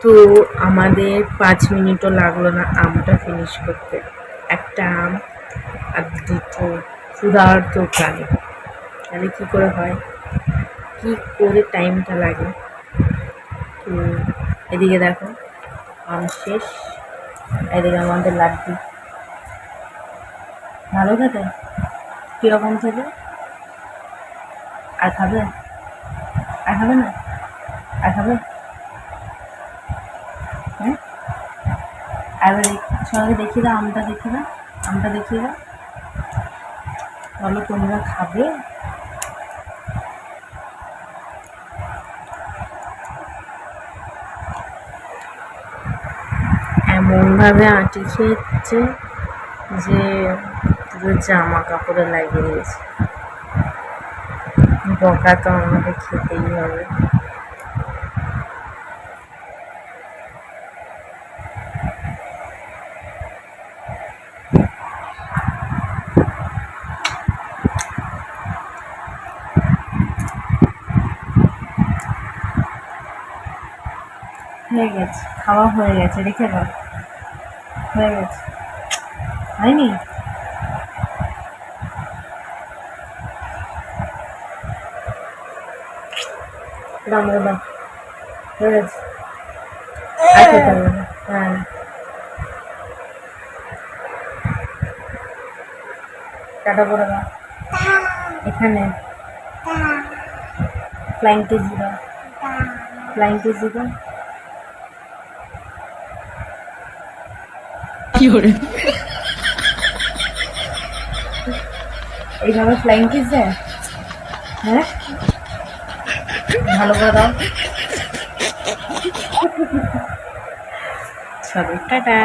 তো আমাদের 5 মিনিটও লাগলো না আমটা ফিনিশ করতে। একটা আম আর দুটো ক্ষুধার্ত প্রাণী, তাহলে কী করে হয়, কী করে টাইমটা লাগে। তো এদিকে দেখো আম শেষ, এদিকে আমাদের লাড্ডু। ভালো খেতে? কীরকম খেতে? আর খাবে? আর খাবে না? আর খাবে? হ্যাঁ, আর সবাইকে দেখিয়ে দাও, আমটা দেখিয়ে দাও, আমটা দেখিয়ে দাও, বলো তোমরা খাবে? এমনভাবে আঁটি খেয়েছে যে পুরো জামা কাপড়ে লাগিয়ে দিয়েছে। বকা তো আমাদের খেতেই হবে। হয়ে গেছে, খাওয়া হয়ে গেছে, রেখে দাও। হয়ে গেছে, হয়নি? দাম দাম হয়ে গেছে, আর খেতে হবে না। হ্যাঁ, টাটা করে দাও। এখানে ফ্লাইং কিস দাও, ফ্লাইং কিস দাও। এইভাবে ফ্লাইং কিস দেয়? হ্যাঁ, ভালো করে দাও। সবাই টাটা।